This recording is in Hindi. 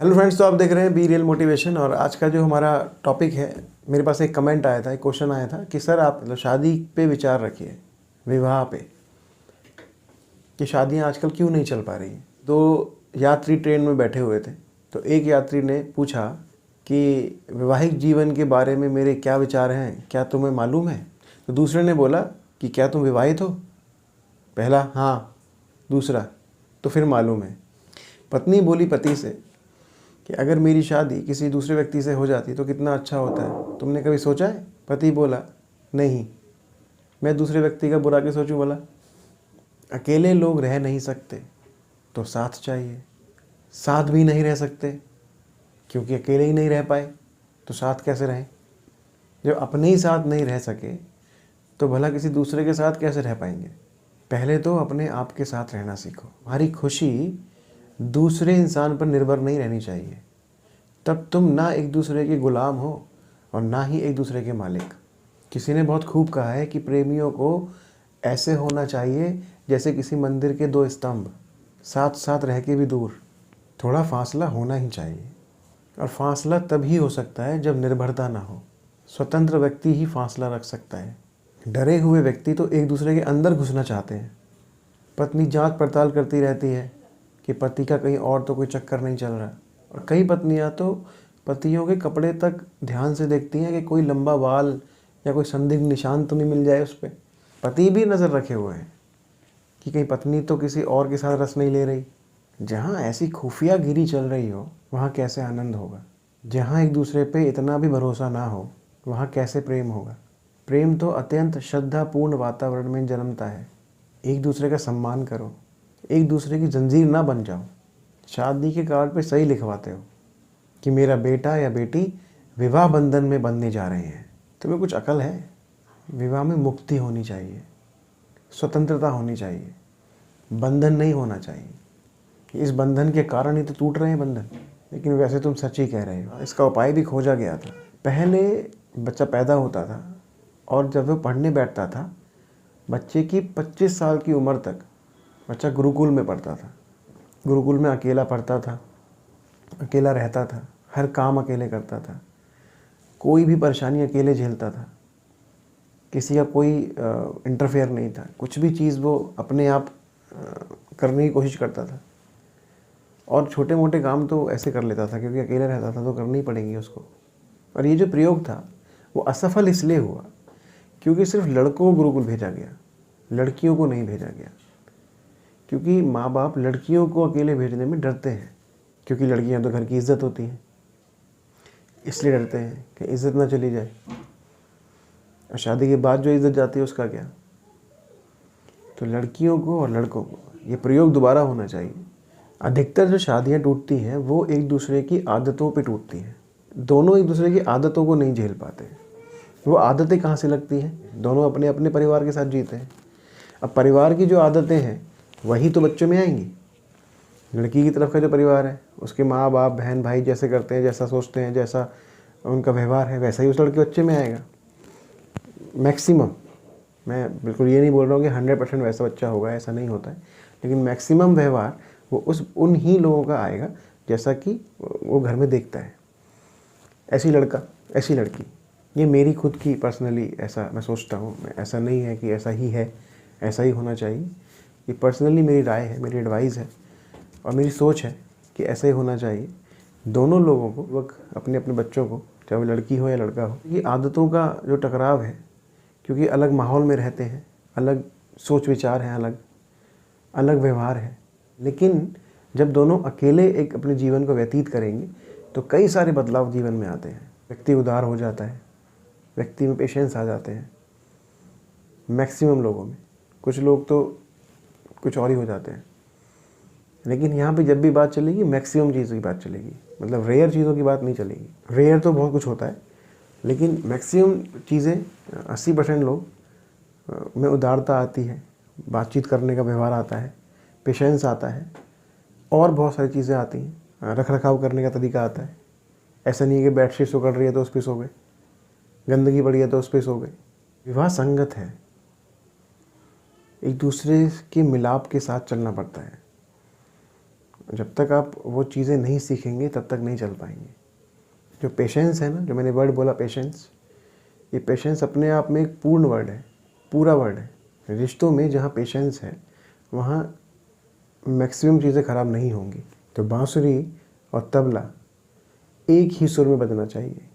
हेलो फ्रेंड्स, तो आप देख रहे हैं बी रियल मोटिवेशन। और आज का जो हमारा टॉपिक है, मेरे पास एक कमेंट आया था, एक क्वेश्चन आया था कि सर आप शादी पे विचार रखिए, विवाह पे, कि शादियां आजकल क्यों नहीं चल पा रही। दो यात्री ट्रेन में बैठे हुए थे, तो एक यात्री ने पूछा कि वैवाहिक जीवन के बारे में मेरे क्या विचार हैं, क्या तुम्हें मालूम है। तो दूसरे ने बोला कि क्या तुम विवाहित हो। पहला हाँ, दूसरा तो फिर मालूम है। पत्नी बोली पति से कि अगर मेरी शादी किसी दूसरे व्यक्ति से हो जाती तो कितना अच्छा होता है, तुमने कभी सोचा है। पति बोला नहीं, मैं दूसरे व्यक्ति का बुरा क्यों सोचूं भला। अकेले लोग रह नहीं सकते तो साथ चाहिए, साथ भी नहीं रह सकते क्योंकि अकेले ही नहीं रह पाए तो साथ कैसे रहें। जब अपने ही साथ नहीं रह सके तो भला किसी दूसरे के साथ कैसे रह पाएंगे। पहले तो अपने आप के साथ रहना सीखो। हमारी खुशी दूसरे इंसान पर निर्भर नहीं रहनी चाहिए, तब तुम ना एक दूसरे के गुलाम हो और ना ही एक दूसरे के मालिक। किसी ने बहुत खूब कहा है कि प्रेमियों को ऐसे होना चाहिए जैसे किसी मंदिर के दो स्तंभ, साथ साथ रह के भी दूर। थोड़ा फासला होना ही चाहिए, और फासला तभी हो सकता है जब निर्भरता ना हो। स्वतंत्र व्यक्ति ही फासला रख सकता है। डरे हुए व्यक्ति तो एक दूसरे के अंदर घुसना चाहते हैं। पत्नी जांच पड़ताल करती रहती है कि पति का कहीं और तो कोई चक्कर नहीं चल रहा, और कई पत्नियां तो पतियों के कपड़े तक ध्यान से देखती हैं कि कोई लंबा बाल या कोई संदिग्ध निशान तो नहीं मिल जाए उस पर। पति भी नज़र रखे हुए हैं कि कहीं पत्नी तो किसी और के साथ रस नहीं ले रही। जहाँ ऐसी खुफिया गिरी चल रही हो वहाँ कैसे आनंद होगा। जहाँ एक दूसरे पे इतना भी भरोसा ना हो वहाँ कैसे प्रेम होगा। प्रेम तो अत्यंत श्रद्धापूर्ण वातावरण में जन्मता है। एक दूसरे का सम्मान करो, एक दूसरे की जंजीर ना बन जाओ। शादी के कार्ड पे सही लिखवाते हो कि मेरा बेटा या बेटी विवाह बंधन में बंधने जा रहे हैं। तुम्हें कुछ अकल है। विवाह में मुक्ति होनी चाहिए, स्वतंत्रता होनी चाहिए, बंधन नहीं होना चाहिए। इस बंधन के कारण ही तो टूट रहे हैं बंधन। लेकिन वैसे तुम सच ही कह रहे हो, इसका उपाय भी खोजा गया था। पहले बच्चा पैदा होता था और जब वो पढ़ने बैठता था, बच्चे की 25 साल की उम्र तक बच्चा गुरुकुल में पढ़ता था। गुरुकुल में अकेला पढ़ता था, अकेला रहता था, हर काम अकेले करता था, कोई भी परेशानी अकेले झेलता था, किसी का कोई इंटरफेयर नहीं था। कुछ भी चीज़ वो अपने आप करने की कोशिश करता था, और छोटे मोटे काम तो ऐसे कर लेता था क्योंकि अकेले रहता था तो करनी पड़ेंगी उसको। और ये जो प्रयोग था वो असफल इसलिए हुआ क्योंकि सिर्फ लड़कों को गुरुकुल भेजा गया, लड़कियों को नहीं भेजा गया। क्योंकि माँ बाप लड़कियों को अकेले भेजने में डरते हैं, क्योंकि लड़कियां तो घर की इज्जत होती हैं, इसलिए डरते हैं कि इज्जत ना चली जाए। और शादी के बाद जो इज्जत जाती है उसका क्या। तो लड़कियों को और लड़कों को ये प्रयोग दोबारा होना चाहिए। अधिकतर जो शादियां टूटती हैं वो एक दूसरे की आदतों पे टूटती हैं। दोनों एक दूसरे की आदतों को नहीं झेल पाते। वो आदतें कहाँ से लगती हैं, दोनों अपने अपने परिवार के साथ जीते हैं। अब परिवार की जो आदतें हैं वही तो बच्चों में आएंगी। लड़की की तरफ का जो परिवार है, उसके माँ बाप बहन भाई जैसे करते हैं, जैसा सोचते हैं, जैसा उनका व्यवहार है, वैसा ही उस लड़के बच्चे में आएगा। मैक्सिमम, मैं बिल्कुल ये नहीं बोल रहा हूँ कि 100% वैसा बच्चा होगा, ऐसा नहीं होता है, लेकिन मैक्सिमम व्यवहार वो उन ही लोगों का आएगा जैसा कि वो घर में देखता है। ऐसी लड़का, ऐसी लड़की, ये मेरी खुद की पर्सनली ऐसा मैं सोचता हूँ। ऐसा नहीं है कि ऐसा ही है, ऐसा ही होना चाहिए। ये पर्सनली मेरी राय है, मेरी एडवाइस है और मेरी सोच है कि ऐसा ही होना चाहिए। दोनों लोगों को वक्त अपने अपने बच्चों को, चाहे वो लड़की हो या लड़का हो, ये आदतों का जो टकराव है, क्योंकि अलग माहौल में रहते हैं, अलग सोच विचार हैं, अलग अलग व्यवहार है। लेकिन जब दोनों अकेले एक अपने जीवन को व्यतीत करेंगे तो कई सारे बदलाव जीवन में आते हैं। व्यक्ति उदार हो जाता है, व्यक्ति में पेशेंस आ जाते हैं मैक्सिमम लोगों में। कुछ लोग तो कुछ और ही हो जाते हैं। लेकिन यहाँ पे जब भी बात चलेगी मैक्सिमम चीज़ों की बात चलेगी, मतलब रेयर चीज़ों की बात नहीं चलेगी। रेयर तो बहुत कुछ होता है, लेकिन मैक्सिमम चीज़ें 80% लोग में उदारता आती है, बातचीत करने का व्यवहार आता है, पेशेंस आता है, और बहुत सारी चीज़ें आती हैं। रख रखाव करने का तरीका आता है। ऐसा नहीं है कि बेडशीट उकड़ रही है तो उस पर सो गए, गंदगी पड़ी है तो उस पर सो गए। विवाह संगत है, एक दूसरे के मिलाप के साथ चलना पड़ता है। जब तक आप वो चीज़ें नहीं सीखेंगे तब तक नहीं चल पाएंगे। जो पेशेंस है ना, जो मैंने वर्ड बोला पेशेंस, ये पेशेंस अपने आप में एक पूर्ण वर्ड है, पूरा वर्ड है। रिश्तों में जहाँ पेशेंस है वहाँ मैक्सिमम चीज़ें ख़राब नहीं होंगी। तो बांसुरी और तबला एक ही सुर में बजना चाहिए।